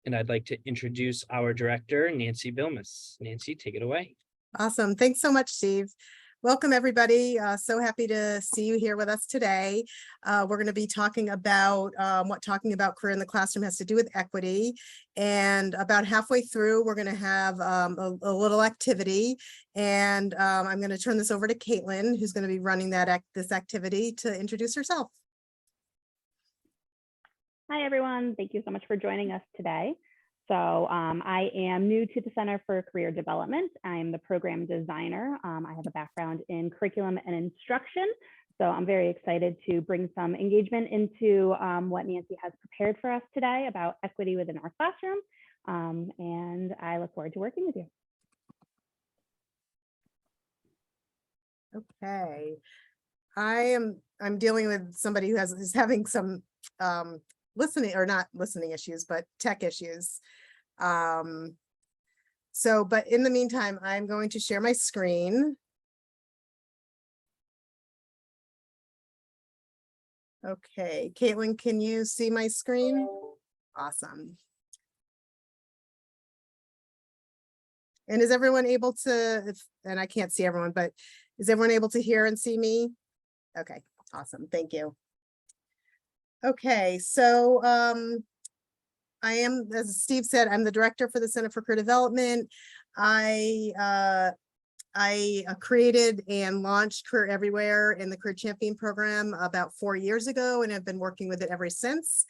and I'd like to introduce our director, Nancy Bilmes. Nancy, take it away. Awesome. Thanks so much, Steve. Welcome, everybody. So happy to see you here with us today. We're going to be talking about what talking about career in the classroom has to do with equity. And about halfway through, we're going to have a little activity. And I'm going to turn this over to Caitlin, who's going to be running this activity, to introduce herself. Hi, everyone. Thank you so much for joining us today. So I am new to the Center for Career Development. I'm the program designer. I have a background in curriculum and instruction. So I'm very excited to bring some engagement into what Nancy has prepared for us today about equity within our classroom. And I look forward to working with you. Okay. I'm dealing with somebody who is having some listening, or not listening issues, but tech issues. But in the meantime, I'm going to share my screen. Okay, Caitlin, can you see my screen? Awesome. And is everyone able to, and I can't see everyone, but is everyone able to hear and see me? Okay, awesome, thank you. Okay, so I am, as Steve said, I'm the director for the Center for Career Development. I created and launched Career Everywhere in the Career Champion program about 4 years ago, and have been working with it ever since.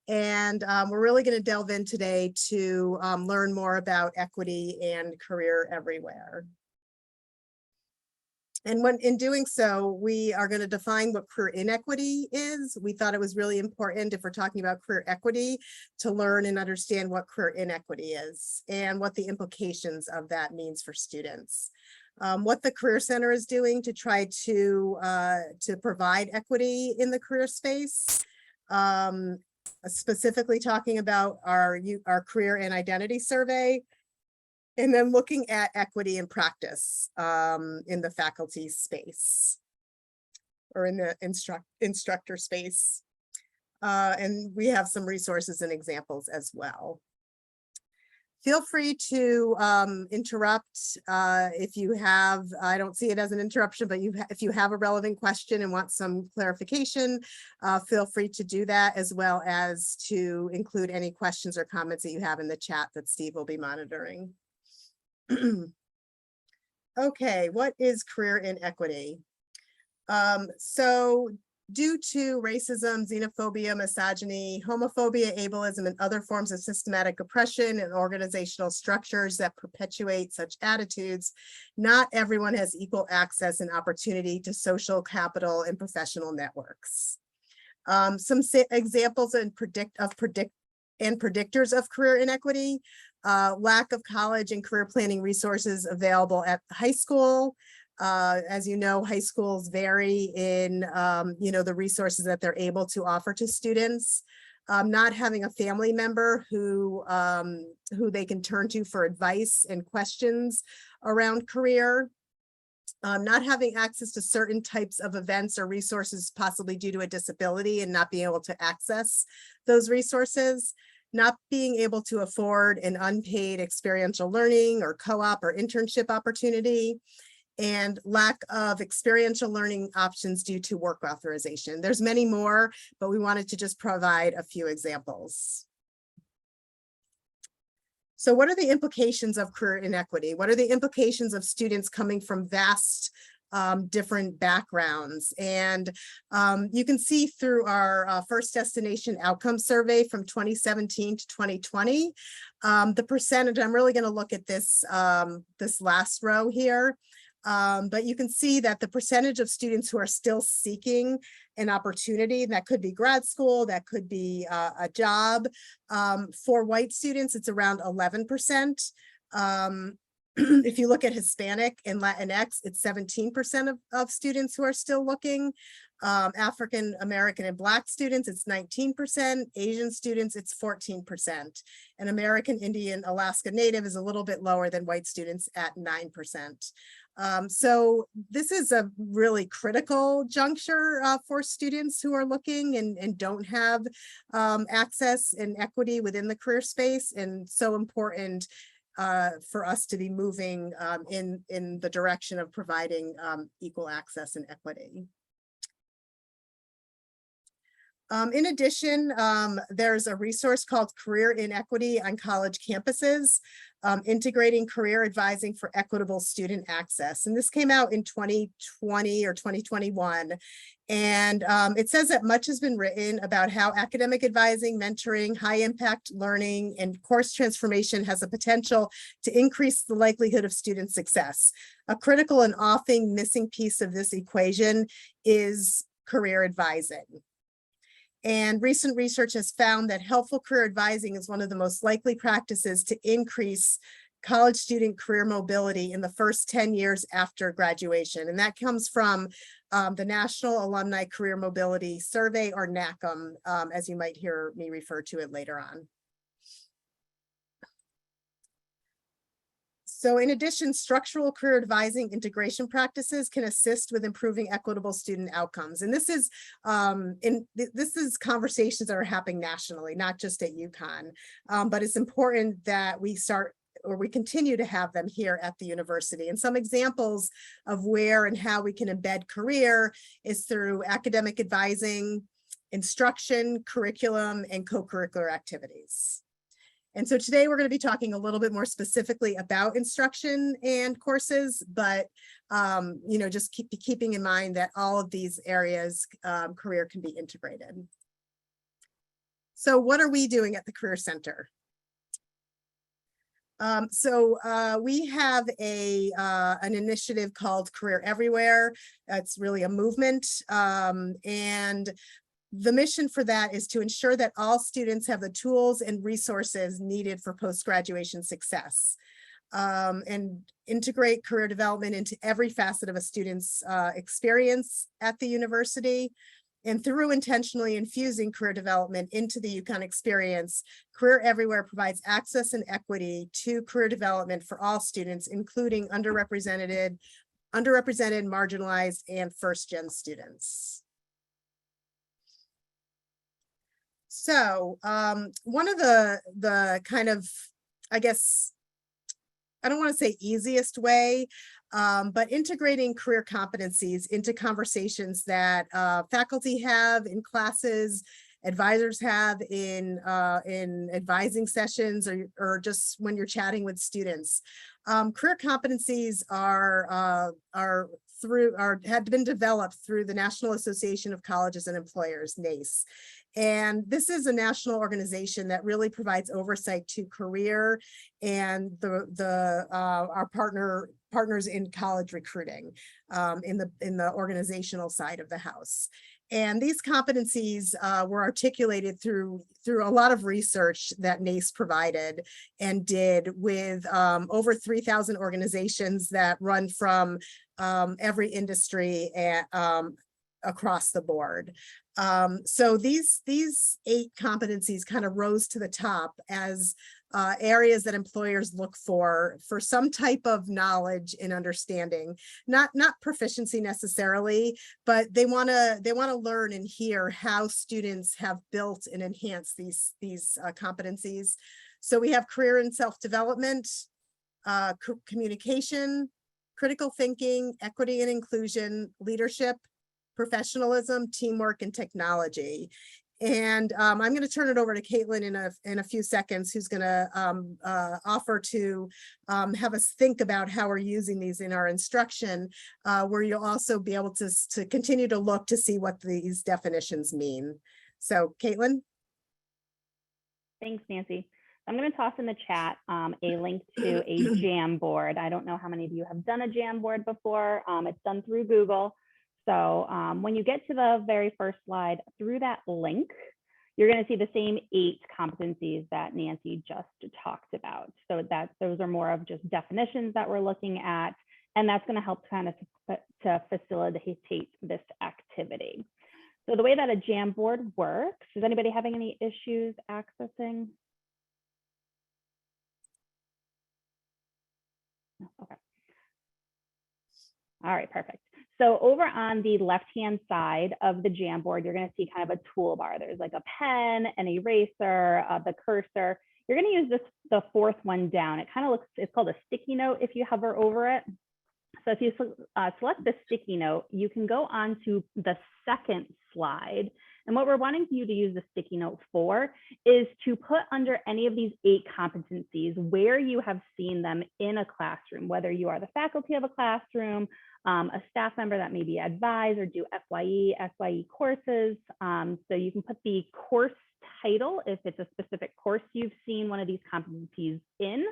And we're really going to delve in today to learn more about equity and Career Everywhere. And in doing so, we are going to define what career inequity is. We thought it was really important, if we're talking about career equity, to learn and understand what career inequity is and what the implications of that means for students. What the Career Center is doing to try to provide equity in the career space. Specifically talking about our career and identity survey. And then looking at equity in practice in the faculty space or in the instructor space. And we have some resources and examples as well. Feel free to interrupt if you have, I don't see it as an interruption, but if you have a relevant question and want some clarification, feel free to do that, as well as to include any questions or comments that you have in the chat that Steve will be monitoring. Okay, what is career inequity? So due to racism, xenophobia, misogyny, homophobia, ableism, and other forms of systematic oppression and organizational structures that perpetuate such attitudes, not everyone has equal access and opportunity to social capital and professional networks. Some examples and predictors of career inequity: lack of college and career planning resources available at high school. As you know, high schools vary in the resources that they're able to offer to students. Not having a family member who they can turn to for advice and questions around career. Not having access to certain types of events or resources, possibly due to a disability, and not being able to access those resources. Not being able to afford an unpaid experiential learning or co-op or internship opportunity, and lack of experiential learning options due to work authorization. There's many more, but we wanted to just provide a few examples. So what are the implications of career inequity? What are the implications of students coming from vast different backgrounds? And you can see through our first destination outcome survey from 2017 to 2020, the percentage, I'm really going to look at this, this last row here. But you can see that the percentage of students who are still seeking an opportunity, that could be grad school, that could be a job. For white students, it's around 11%. If you look at Hispanic and Latinx, it's 17% of students who are still looking. African American and Black students, it's 19%. Asian students, it's 14%. And American Indian Alaska Native is a little bit lower than white students at 9%. So this is a really critical juncture for students who are looking and don't have access and equity within the career space, and so important for us to be moving in the direction of providing equal access and equity. In addition, there's a resource called Career Inequity on College Campuses, integrating career advising for equitable student access. And this came out in 2020 or 2021. And it says that much has been written about how academic advising, mentoring, high impact learning, and course transformation has a potential to increase the likelihood of student success. A critical and often missing piece of this equation is career advising. And recent research has found that helpful career advising is one of the most likely practices to increase college student career mobility in the first 10 years after graduation. And that comes from the National Alumni Career Mobility Survey, or NACM, as you might hear me refer to it later on. So in addition, structural career advising integration practices can assist with improving equitable student outcomes. And this is conversations that are happening nationally, not just at UConn, but it's important that we start, or we continue to have them here at the university. And some examples of where and how we can embed career is through academic advising, instruction, curriculum, and co-curricular activities. And so today we're going to be talking a little bit more specifically about instruction and courses, but just keeping in mind that all of these areas, career can be integrated. So what are we doing at the Career Center? We have an initiative called Career Everywhere. It's really a movement, and the mission for that is to ensure that all students have the tools and resources needed for post-graduation success, and integrate career development into every facet of a student's experience at the university. And through intentionally infusing career development into the UConn experience, Career Everywhere provides access and equity to career development for all students, including underrepresented, marginalized, and first-gen students. So one of the kind of, I guess, I don't want to say easiest way, but integrating career competencies into conversations that faculty have in classes, advisors have in advising sessions, or just when you're chatting with students. Career competencies had been developed through the National Association of Colleges and Employers, NACE. And this is a national organization that really provides oversight to career and our partners in college recruiting, in the organizational side of the house. And these competencies were articulated through a lot of research that NACE provided and did with over 3,000 organizations that run from every industry across the board. So these 8 competencies kind of rose to the top as areas that employers look for some type of knowledge and understanding, not proficiency necessarily, but they want to learn and hear how students have built and enhanced these competencies. So we have career and self-development, communication, critical thinking, equity and inclusion, leadership, professionalism, teamwork, and technology. And I'm going to turn it over to Caitlin in a few seconds, who's going to offer to have us think about how we're using these in our instruction, where you'll also be able to continue to look to see what these definitions mean. So Caitlin. Thanks, Nancy. I'm going to toss in the chat a link to a Jamboard. I don't know how many of you have done a Jamboard before. It's done through Google. So when you get to the very first slide, through that link, you're going to see the same 8 competencies that Nancy just talked about. So those are more of just definitions that we're looking at, and that's going to help kind of to facilitate this activity. So the way that a Jamboard works, is anybody having any issues accessing? No? Okay. All right, perfect. So over on the left-hand side of the Jamboard, you're going to see kind of a toolbar. There's like a pen, an eraser, the cursor. You're going to use the fourth one down. It kind of looks, it's called a sticky note if you hover over it. So if you select the sticky note, you can go on to the second slide. And what we're wanting you to use the sticky note for is to put under any of these 8 competencies where you have seen them in a classroom, whether you are the faculty of a classroom, a staff member that maybe advise or do SYE courses. So you can put the course title if it's a specific course you've seen one of these competencies in.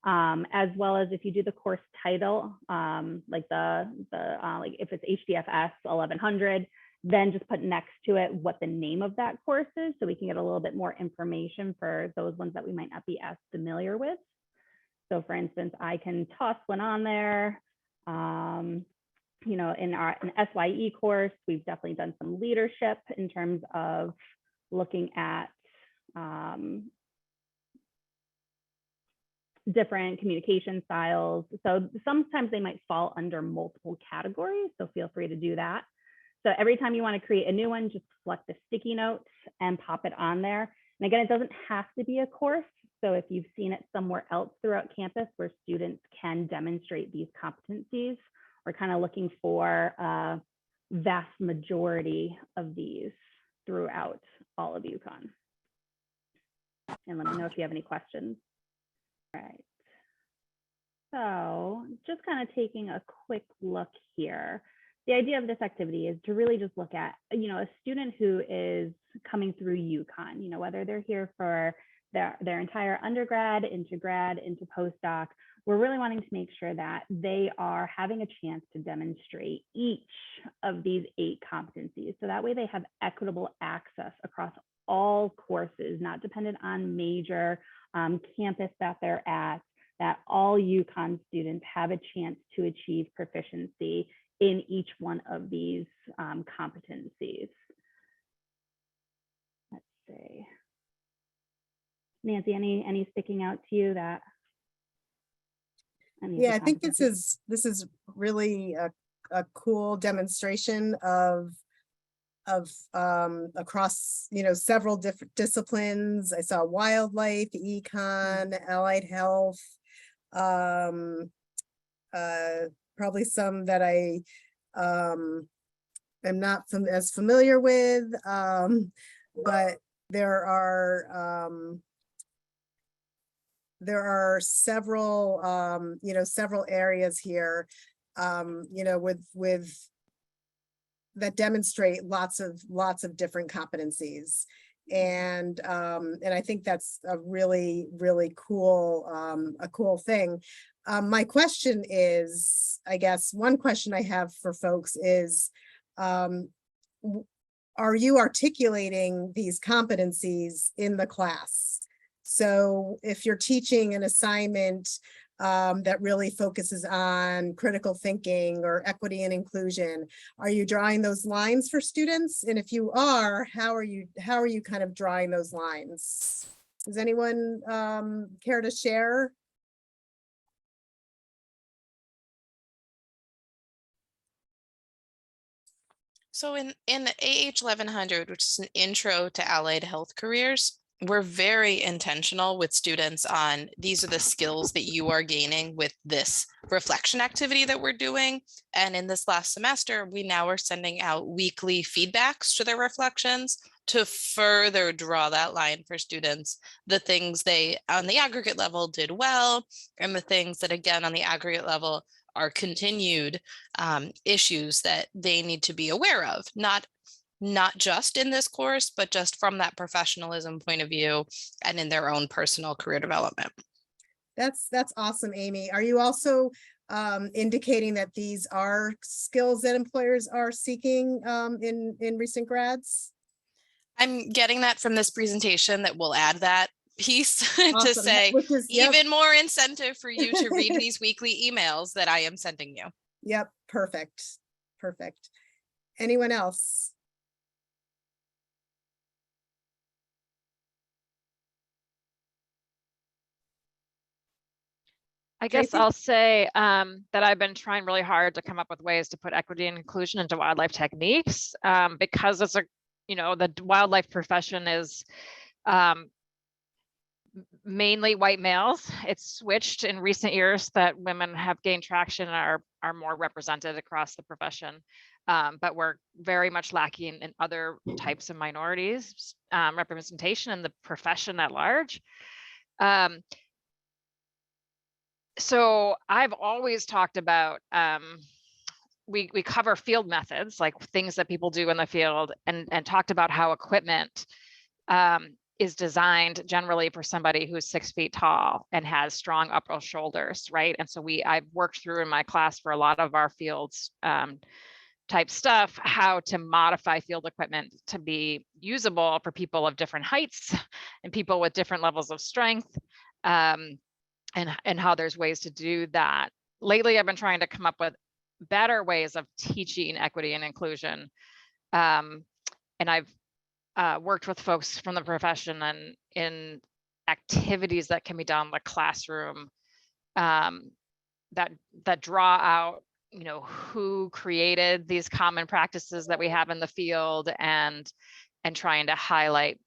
As well as if you do the course title, like like if it's HDFS 1100, then just put next to it what the name of that course is, so we can get a little bit more information for those ones that we might not be as familiar with. So for instance, I can toss one on there. You know, in an SYE course, we've definitely done some leadership in terms of looking at different communication styles. So sometimes they might fall under multiple categories, so feel free to do that. So every time you want to create a new one, just select the sticky note and pop it on there. And again, it doesn't have to be a course. So if you've seen it somewhere else throughout campus where students can demonstrate these competencies, we're kind of looking for a vast majority of these throughout all of UConn. And let me know if you have any questions. All right. So just kind of taking a quick look here. The idea of this activity is to really just look at, you know, a student who is coming through UConn, you know, whether they're here for their entire undergrad, into grad, into postdoc, we're really wanting to make sure that they are having a chance to demonstrate each of these 8 competencies. So that way they have equitable access across all courses, not dependent on major, campus that they're at, that all UConn students have a chance to achieve proficiency in each one of these competencies. Let's see. Nancy, any sticking out to you that? Yeah, I think this is really a cool demonstration of across, you know, several different disciplines. I saw wildlife, econ, allied health, probably some that I am not as familiar with, but there are several, you know, several areas here, you know, with that demonstrate lots of different competencies. And I think that's a really cool, a cool thing. My question is, I guess one question I have for folks is, are you articulating these competencies in the class? So if you're teaching an assignment that really focuses on critical thinking or equity and inclusion, are you drawing those lines for students? And if you are, how are you kind of drawing those lines? Does anyone care to share? So in AH 1100, which is an intro to allied health careers, we're very intentional with students on these are the skills that you are gaining with this reflection activity that we're doing. And in this last semester, we now are sending out weekly feedbacks to their reflections to further draw that line for students, the things they on the aggregate level did well, and the things that again on the aggregate level are continued issues that they need to be aware of, not just in this course, but just from that professionalism point of view and in their own personal career development. That's awesome, Amy. Are you also indicating that these are skills that employers are seeking in recent grads? I'm getting that from this presentation that we'll add that piece Awesome. to say Yep. even more incentive for you to read these weekly emails that I am sending you. Yep, perfect. Anyone else? I guess Tracy? I'll say that I've been trying really hard to come up with ways to put equity and inclusion into wildlife techniques because it's the wildlife profession is mainly white males. It's switched in recent years that women have gained traction and are more represented across the profession. But we're very much lacking in other types of minorities representation in the profession at large. So I've always talked about we cover field methods, like things that people do in the field, and talked about how equipment is designed generally for somebody who's 6 feet tall and has strong upper shoulders, right? And so I've worked through in my class for a lot of our fields type stuff, how to modify field equipment to be usable for people of different heights and people with different levels of strength, and how there's ways to do that. Lately, I've been trying to come up with better ways of teaching equity and inclusion. And I've worked with folks from the profession and in activities that can be done in the classroom that draw out who created these common practices that we have in the field, and trying to highlight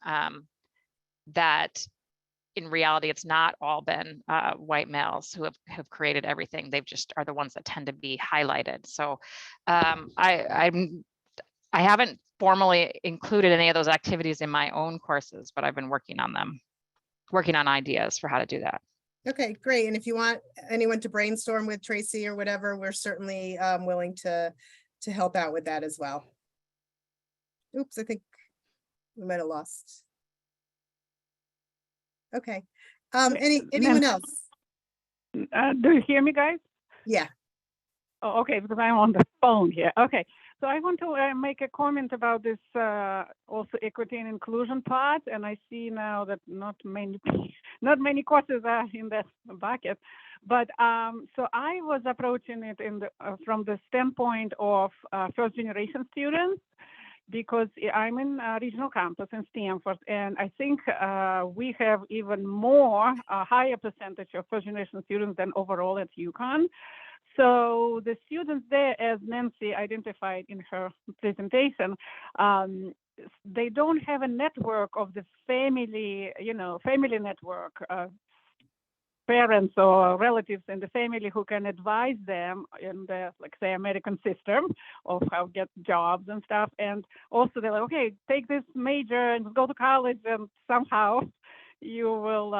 that in reality it's not all been white males who have created everything. They've just are the ones that tend to be highlighted. So I haven't formally included any of those activities in my own courses, but I've been working on them, working on ideas for how to do that. Okay, great. And if you want anyone to brainstorm with Tracy or whatever, we're certainly willing to help out with that as well. Oops, I think we might have lost. Okay. Anyone else? Do you hear me, guys? Yeah. Oh, okay, because I'm on the phone here. Okay, so I want to make a comment about this also equity and inclusion part, and I see now that not many courses are in that bucket, but so I was approaching it from the standpoint of first generation students, because I'm in a regional campus in Stanford, and I think we have even more, a higher percentage of first generation students than overall at UConn. So the students there, as Nancy identified in her presentation, they don't have a network of the family, family network, parents or relatives in the family who can advise them in the, like, say, American system of how to get jobs and stuff. And also they're like, okay, take this major and go to college and somehow you will,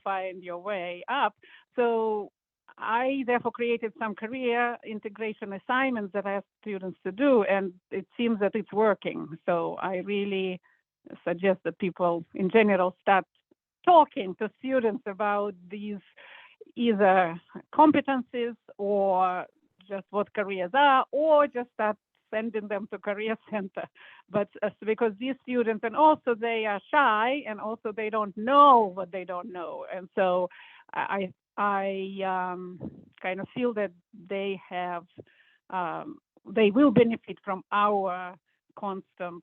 find your way up. So I therefore created some career integration assignments that I ask students to do, and it seems that it's working. So I really suggest that people in general start talking to students about these either competencies or just what careers are, or just start sending them to career center. But because these students, and also they are shy, and also they don't know what they don't know. And so I kind of feel that they have, they will benefit from our constant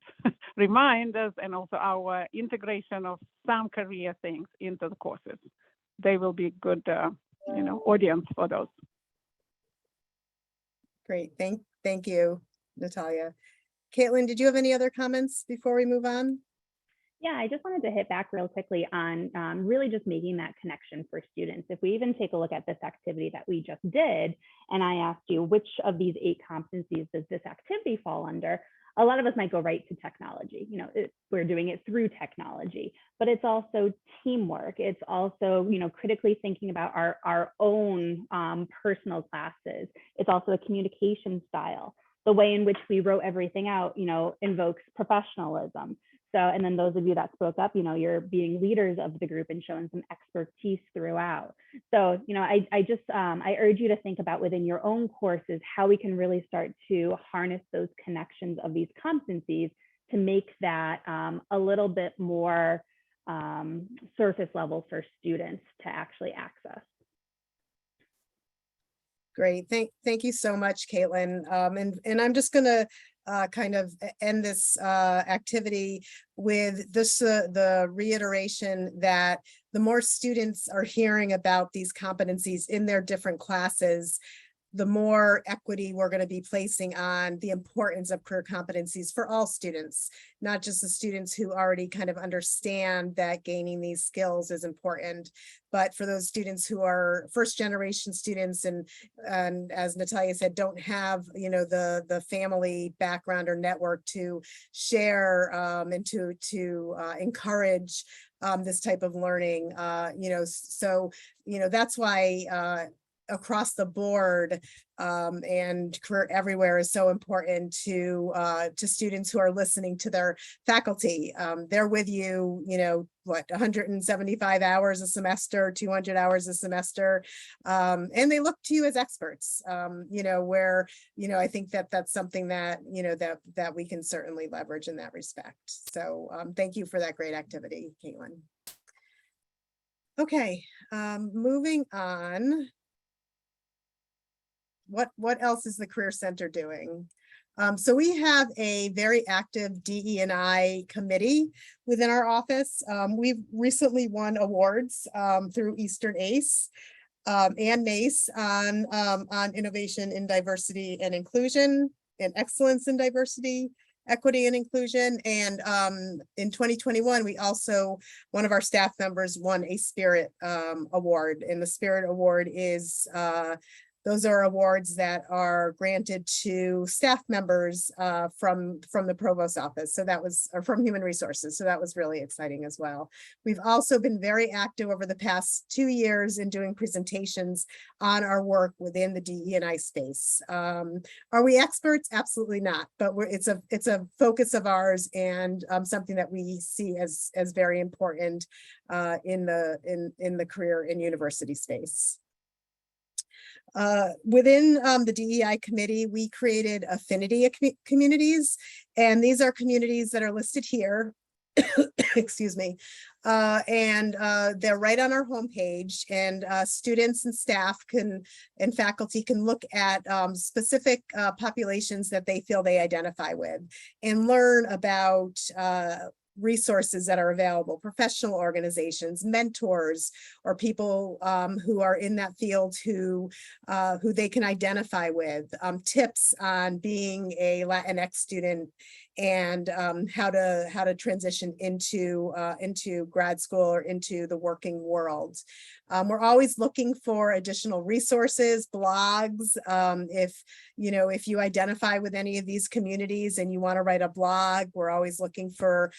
reminders and also our integration of some career things into the courses. They will be good, audience for those. Great. Thank you, Natalia. Caitlin, did you have any other comments before we move on? Yeah, I just wanted to hit back real quickly on really just making that connection for students. If we even take a look at this activity that we just did, and I asked you, which of these 8 competencies does this activity fall under? A lot of us might go right to technology. We're doing it through technology, but it's also teamwork. It's also, critically thinking about our own personal classes. It's also a communication style. The way in which we wrote everything out, invokes professionalism. So, and then those of you that spoke up, you're being leaders of the group and showing some expertise throughout. So, I urge you to think about within your own courses, how we can really start to harness those connections of these competencies to make that a little bit more surface level for students to actually access. Great. Thank you so much, Caitlin. And I'm just going to kind of end this activity with this the reiteration that the more students are hearing about these competencies in their different classes, the more equity we're going to be placing on the importance of career competencies for all students, not just the students who already kind of understand that gaining these skills is important, but for those students who are first generation students and as Natalia said, don't have, you know, the family background or network to share and to encourage this type of learning, you know, so, you know, that's why across the board and career everywhere is so important to students who are listening to their faculty. They're with you, you know, what, 175 hours a semester, 200 hours a semester, and they look to you as experts, you know, where, you know, I think that that's something that, you know, that we can certainly leverage in that respect. So thank you for that great activity, Caitlin. Okay, moving on. What else is the Career Center doing? So we have a very active DE&I committee within our office. We've recently won awards through Eastern ACE and NACE on innovation in diversity and inclusion and excellence in diversity, equity and inclusion. And in 2021, we also, one of our staff members won a Spirit Award, and the Spirit Award is those are awards that are granted to staff members from the provost office. So that was, or from human resources. So that was really exciting as well. We've also been very active over the past 2 years in doing presentations on our work within the DE&I space. Are we experts? Absolutely not. But it's a focus of ours and something that we see as very important in the career and university space. Within the DEI committee, we created affinity communities, and these are communities that are listed here. Excuse me. And they're right on our homepage, and students and staff and faculty can look at specific populations that they feel they identify with and learn about resources that are available, professional organizations, mentors, or people who are in that field who they can identify with, tips on being a Latinx student and how to transition into grad school or into the working world. We're always looking for additional resources, blogs. If you identify with any of these communities and you want to write a blog, we're always looking for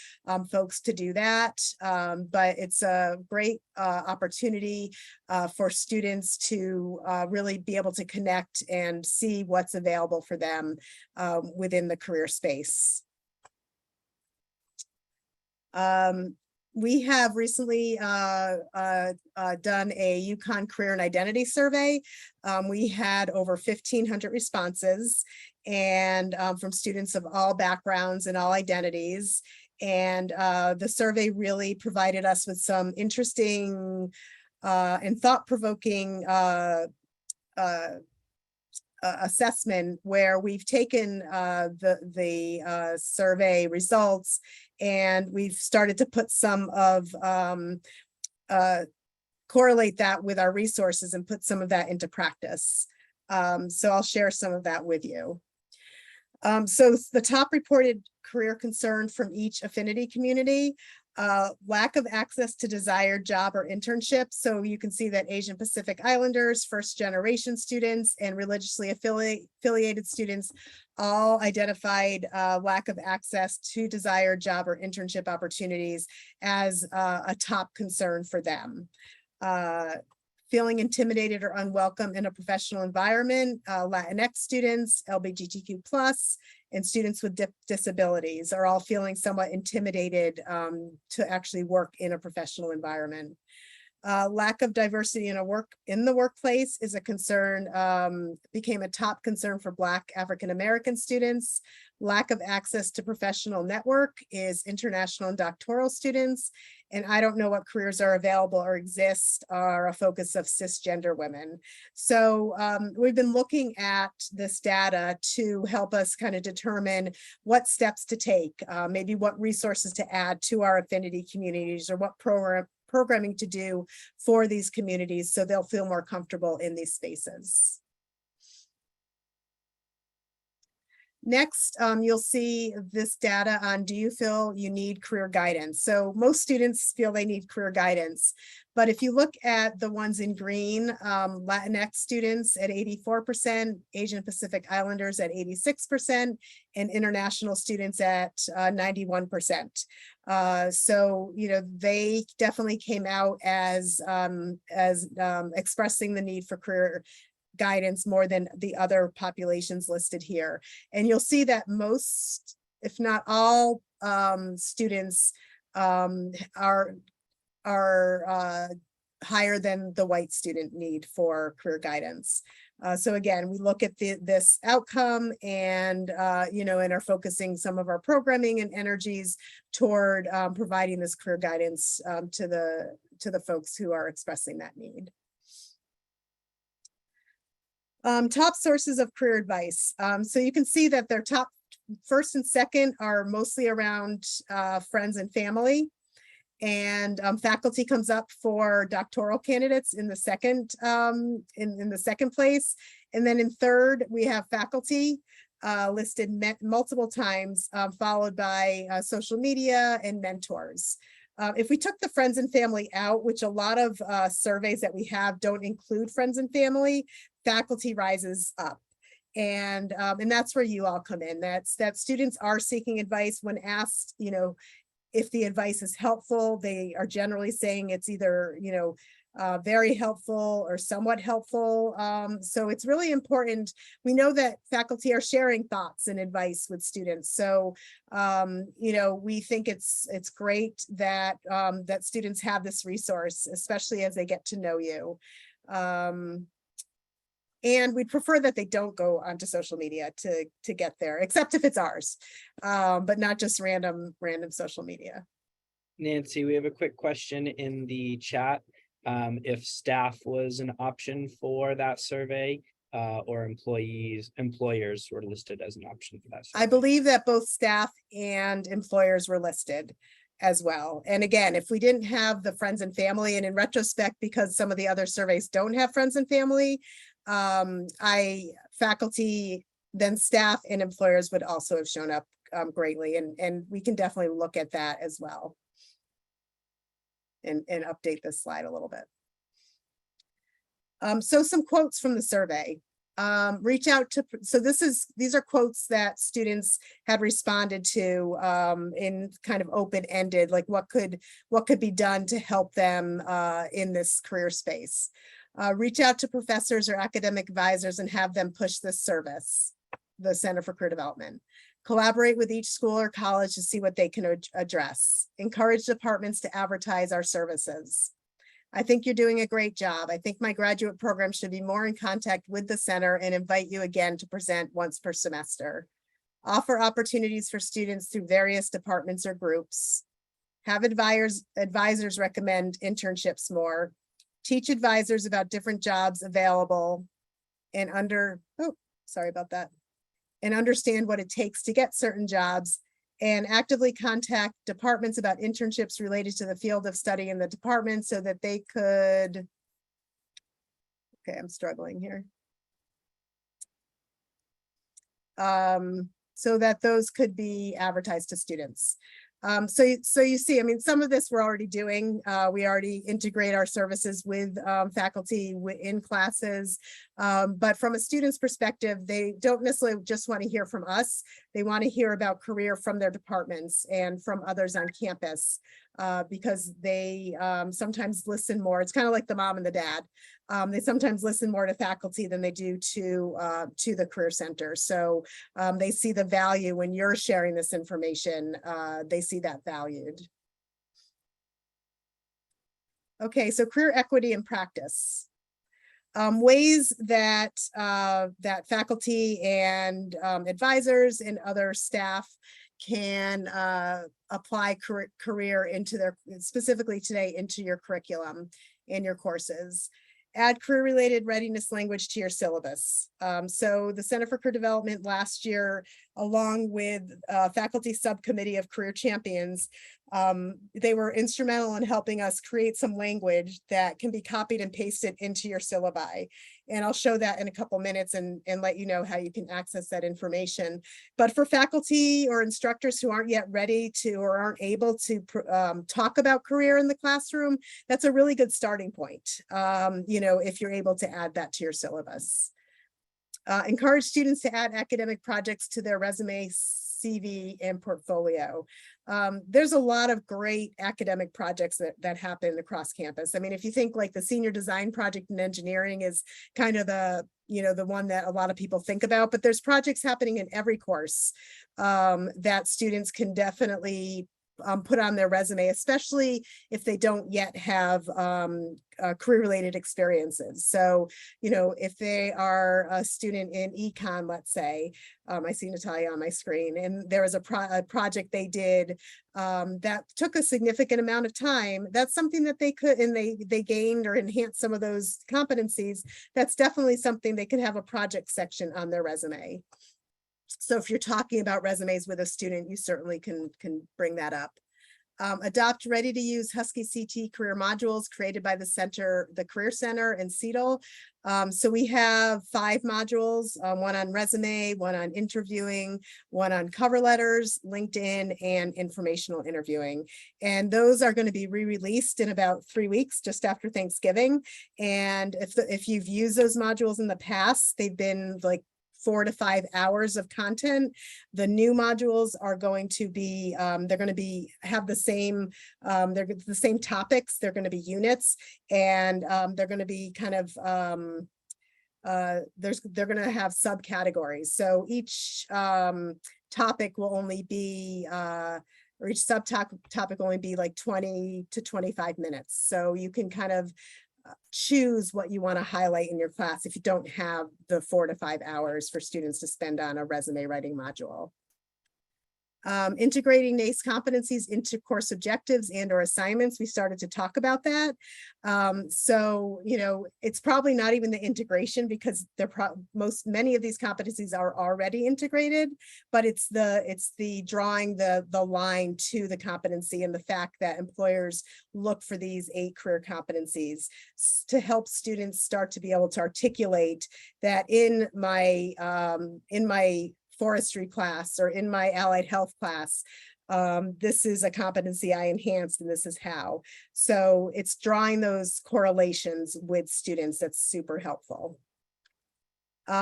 folks to do that. But it's a great opportunity for students to really be able to connect and see what's available for them within the career space. We have recently done a UConn Career and Identity Survey. We had over 1,500 responses, and from students of all backgrounds and all identities. And the survey really provided us with some interesting and thought-provoking assessment, where we've taken the survey results and we've started to put some of correlate that with our resources and put some of that into practice. So I'll share some of that with you. So the top reported career concern from each affinity community: lack of access to desired job or internship. So you can see that Asian Pacific Islanders, first generation students, and religiously affiliated students all identified lack of access to desired job or internship opportunities as a top concern for them. Feeling intimidated or unwelcome in a professional environment, Latinx students, LGBTQ+, and students with disabilities are all feeling somewhat intimidated to actually work in a professional environment. Lack of diversity in the workplace is a concern, became a top concern for Black African American students. Lack of access to professional network is international and doctoral students. And I don't know what careers are available or exist are a focus of cisgender women. So we've been looking at this data to help us kind of determine what steps to take, maybe what resources to add to our affinity communities, or what programming to do for these communities so they'll feel more comfortable in these spaces. Next, you'll see this data on, do you feel you need career guidance? So most students feel they need career guidance, but if you look at the ones in green, Latinx students at 84%, Asian Pacific Islanders at 86%, and international students at 91%. So, you know, they definitely came out as expressing the need for career guidance more than the other populations listed here. And you'll see that most, if not all, students are higher than the white student need for career guidance. So again, we look at this outcome and, you know, and are focusing some of our programming and energies toward providing this career guidance to the folks who are expressing that need. Top sources of career advice. So you can see that their top first and second are mostly around friends and family. And faculty comes up for doctoral candidates in the second in the second place. And then in third, we have faculty listed multiple times, followed by social media and mentors. If we took the friends and family out, which a lot of surveys that we have don't include friends and family, faculty rises up. And that's where you all come in. That students are seeking advice when asked, you know, if the advice is helpful. They are generally saying it's either, you know, very helpful or somewhat helpful. So it's really important. We know that faculty are sharing thoughts and advice with students. So, you know, we think it's great that that students have this resource, especially as they get to know you. And we'd prefer that they don't go onto social media to get there, except if it's ours, but not just random social media. Nancy, we have a quick question in the chat. If staff was an option for that survey, or employers were listed as an option for that survey. I believe that both staff and employers were listed as well. And again, if we didn't have the friends and family, and in retrospect, because some of the other surveys don't have friends and family, faculty, then staff and employers would also have shown up greatly. And we can definitely look at that as well. And update this slide a little bit. So some quotes from the survey. Reach out to, so these are quotes that students had responded to in kind of open-ended, like what could be done to help them in this career space. Reach out to professors or academic advisors and have them push this service, the Center for Career Development. Collaborate with each school or college to see what they can address. Encourage departments to advertise our services. I think you're doing a great job. I think my graduate program should be more in contact with the center and invite you again to present once per semester. Offer opportunities for students through various departments or groups. Have advisors recommend internships more. Teach advisors about different jobs available and and understand what it takes to get certain jobs, and actively contact departments about internships related to the field of study in the department so that they could, okay, I'm struggling here. So that those could be advertised to students. So you see, I mean, some of this we're already doing. We already integrate our services with faculty in classes, but from a student's perspective, they don't necessarily just want to hear from us. They want to hear about career from their departments and from others on campus, because they sometimes listen more. It's kind of like the mom and the dad. They sometimes listen more to faculty than they do to the Career Center. So they see the value when you're sharing this information. They see that valued. Okay, so career equity in practice. Ways that that faculty and advisors and other staff can apply career into their, specifically today, into your curriculum and your courses. Add career-related readiness language to your syllabus. So the Center for Career Development last year, along with faculty subcommittee of career champions, they were instrumental in helping us create some language that can be copied and pasted into your syllabi. And I'll show that in a couple minutes and let you know how you can access that information. But for faculty or instructors who aren't yet ready to or aren't able to talk about career in the classroom, that's a really good starting point, you know, if you're able to add that to your syllabus. Encourage students to add academic projects to their resume, CV, and portfolio. There's a lot of great academic projects that happen across campus. I mean, if you think like the senior design project in engineering is kind of the, you know, the one that a lot of people think about, but there's projects happening in every course that students can definitely put on their resume, especially if they don't yet have career-related experiences. So, you know, if they are a student in econ, let's say, I see Natalia on my screen, and there was a project they did that took a significant amount of time. That's something that they could, and they gained or enhanced some of those competencies. That's definitely something they could have a project section on their resume. So if you're talking about resumes with a student, you certainly can bring that up. Adopt ready-to-use Husky CT career modules created by the center, the Career Center and CETL. So we have 5 modules, one on resume, one on interviewing, one on cover letters, LinkedIn, and informational interviewing. And those are going to be re-released in about 3 weeks, just after Thanksgiving. And if you've used those modules in the past, they've been like 4 to 5 hours of content. The new modules are going to be, they're going to have the same, they're the same topics. They're going to be units, and they're going to be kind of, they're going to have subcategories. So each topic will only be, or each subtopic will only be like 20 to 25 minutes. So you can kind of choose what you want to highlight in your class if you don't have the 4 to 5 hours for students to spend on a resume writing module. Integrating NACE competencies into course objectives and or assignments. We started to talk about that. So, you know, it's probably not even the integration, because many of these competencies are already integrated, but it's the drawing the line to the competency, and the fact that employers look for these 8 career competencies to help students start to be able to articulate that in my forestry class or in my allied health class, this is a competency I enhanced and this is how. So it's drawing those correlations with students. That's super helpful.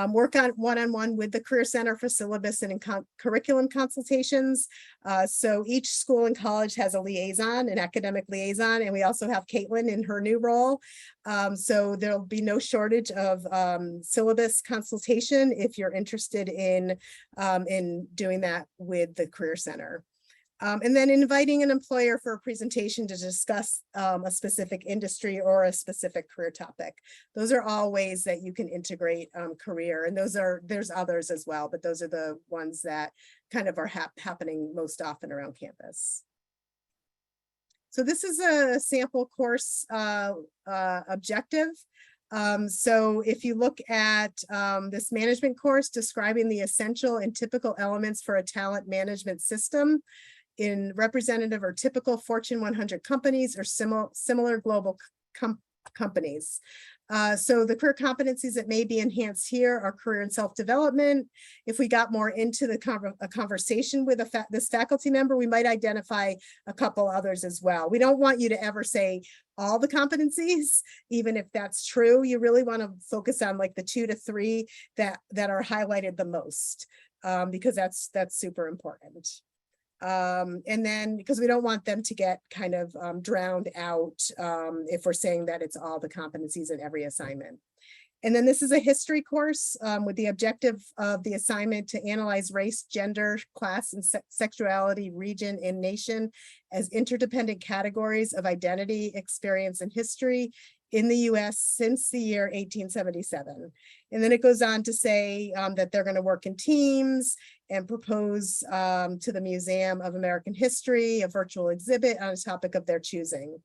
Work on one-on-one with the Career Center for syllabus and curriculum consultations. So each school and college has a liaison, an academic liaison, and we also have Caitlin in her new role. So there'll be no shortage of syllabus consultation if you're interested in doing that with the Career Center. And then inviting an employer for a presentation to discuss a specific industry or a specific career topic. Those are all ways that you can integrate career, and there's others as well, but those are the ones that kind of are happening most often around campus. So this is a sample course objective. So if you look at this management course describing the essential and typical elements for a talent management system in representative or typical Fortune 100 companies or similar global companies. So the career competencies that may be enhanced here are career and self-development. If we got more into a conversation with this faculty member, we might identify a couple others as well. We don't want you to ever say all the competencies, even if that's true. You really want to focus on like the 2 to 3 that are highlighted the most, because that's super important. And then, because we don't want them to get kind of drowned out if we're saying that it's all the competencies in every assignment. And then this is a history course with the objective of the assignment to analyze race, gender, class, and sexuality, region, and nation as interdependent categories of identity, experience, and history in the US since the year 1877. And then it goes on to say that they're going to work in teams and propose to the Museum of American History a virtual exhibit on a topic of their choosing.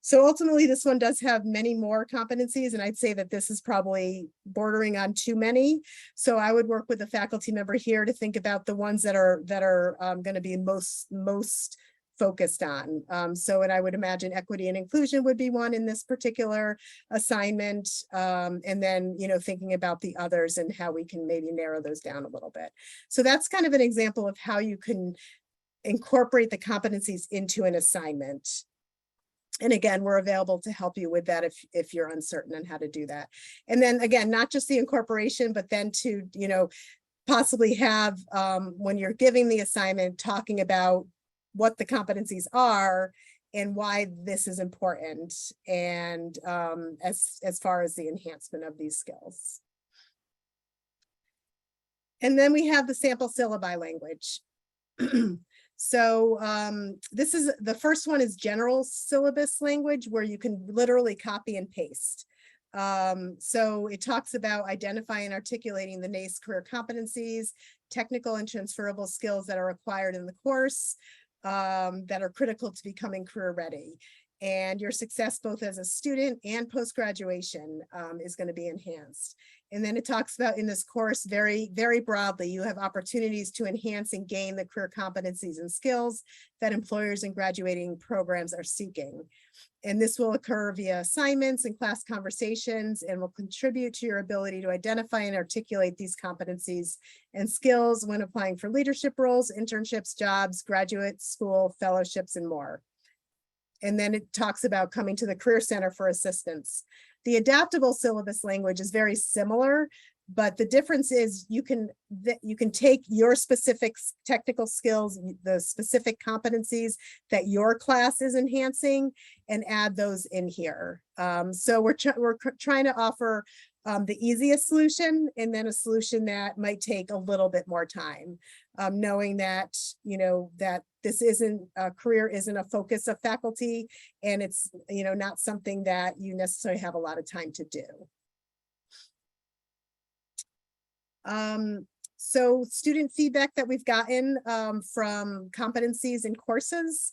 So ultimately, this one does have many more competencies, and I'd say that this is probably bordering on too many. So I would work with a faculty member here to think about the ones that are going to be most focused on. And I would imagine equity and inclusion would be one in this particular assignment. And then, thinking about the others and how we can maybe narrow those down a little bit. So that's kind of an example of how you can incorporate the competencies into an assignment. And again, we're available to help you with that if you're uncertain on how to do that. And then again, not just the incorporation, but then to, possibly have, when you're giving the assignment, talking about what the competencies are and why this is important, and as far as the enhancement of these skills. And then we have the sample syllabi language. So this is the first one is general syllabus language, where you can literally copy and paste. So it talks about identifying and articulating the NACE career competencies, technical and transferable skills that are required in the course, that are critical to becoming career ready. And your success both as a student and post-graduation is going to be enhanced. And then it talks about in this course very, very broadly, you have opportunities to enhance and gain the career competencies and skills that employers and graduating programs are seeking. And this will occur via assignments and class conversations, and will contribute to your ability to identify and articulate these competencies and skills when applying for leadership roles, internships, jobs, graduate school, fellowships, and more. And then it talks about coming to the Career Center for assistance. The adaptable syllabus language is very similar, but the difference is you can take your specific technical skills, the specific competencies that your class is enhancing, and add those in here. So we're trying to offer the easiest solution, and then a solution that might take a little bit more time, knowing that, that this isn't a career, isn't a focus of faculty, and it's, not something that you necessarily have a lot of time to do. So student feedback that we've gotten from competencies in courses.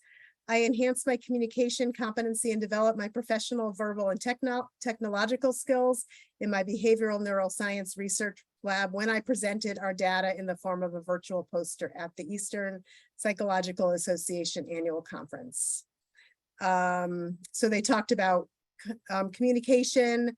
I enhanced my communication competency and developed my professional, verbal, and technological skills in my behavioral neuroscience research lab when I presented our data in the form of a virtual poster at the Eastern Psychological Association annual conference. So they talked about communication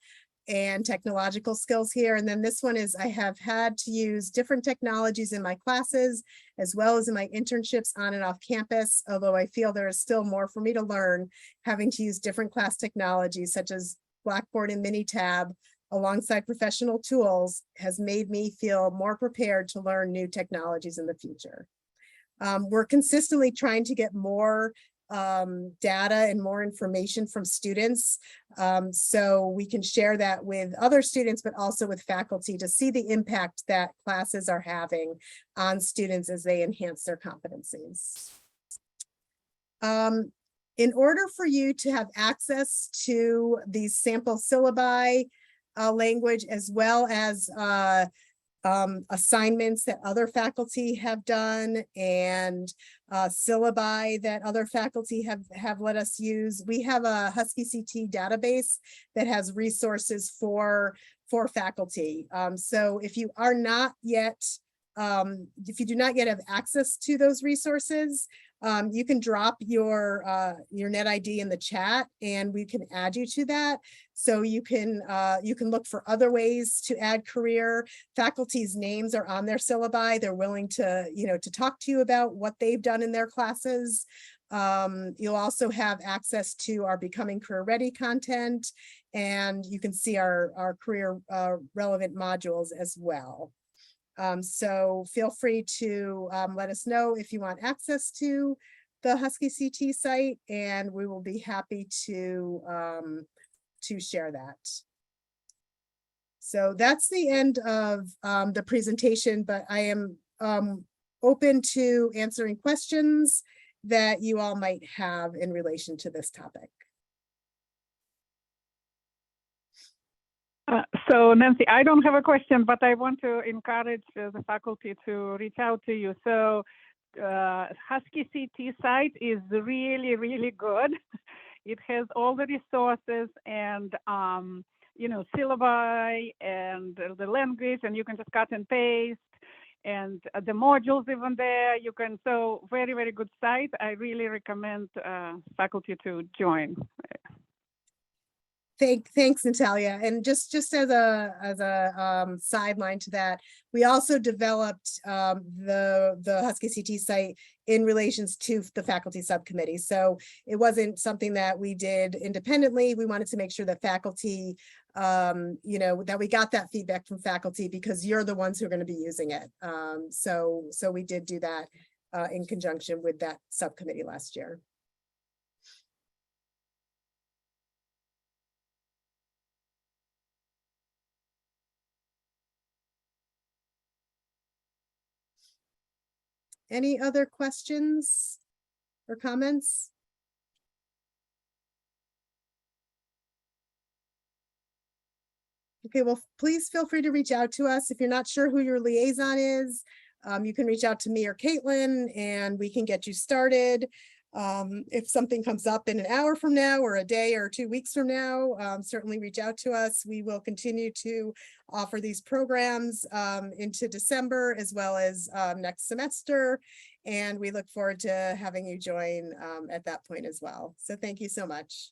and technological skills here. And then this one is, I have had to use different technologies in my classes, as well as in my internships on and off campus, although I feel there is still more for me to learn, having to use different class technologies such as Blackboard and Minitab alongside professional tools has made me feel more prepared to learn new technologies in the future. We're consistently trying to get more data and more information from students, so we can share that with other students, but also with faculty to see the impact that classes are having on students as they enhance their competencies. In order for you to have access to these sample syllabi language, as well as assignments that other faculty have done, and syllabi that other faculty have let us use, we have a Husky CT database that has resources for faculty. So if you are not yet, if you do not yet have access to those resources, you can drop your net ID in the chat, and we can add you to that. So you can look for other ways to add career. Faculty's names are on their syllabi. They're willing to, to talk to you about what they've done in their classes. You'll also have access to our Becoming Career Ready content, and you can see our career relevant modules as well. So feel free to let us know if you want access to the Husky CT site, and we will be happy to share that. So that's the end of the presentation, but I am open to answering questions that you all might have in relation to this topic. So Nancy, I don't have a question, but I want to encourage the faculty to reach out to you. So Husky CT site is really, really good. It has all the resources and you know, syllabi and the language, and you can just cut and paste, and the modules even there. You can, so very, very good site. I really recommend faculty to join. Thanks, Natalia. And just as a sideline to that, we also developed the Husky CT site in relations to the faculty subcommittee. So it wasn't something that we did independently. We wanted to make sure that faculty, you know, that we got that feedback from faculty, because you're the ones who are going to be using it. So we did do that in conjunction with that subcommittee last year. Any other questions or comments? Okay, well, please feel free to reach out to us. If you're not sure who your liaison is, you can reach out to me or Caitlin and we can get you started. If something comes up in an hour from now or a day or 2 weeks from now, certainly reach out to us. We will continue to offer these programs into December as well as next semester. And we look forward to having you join at that point as well. So thank you so much.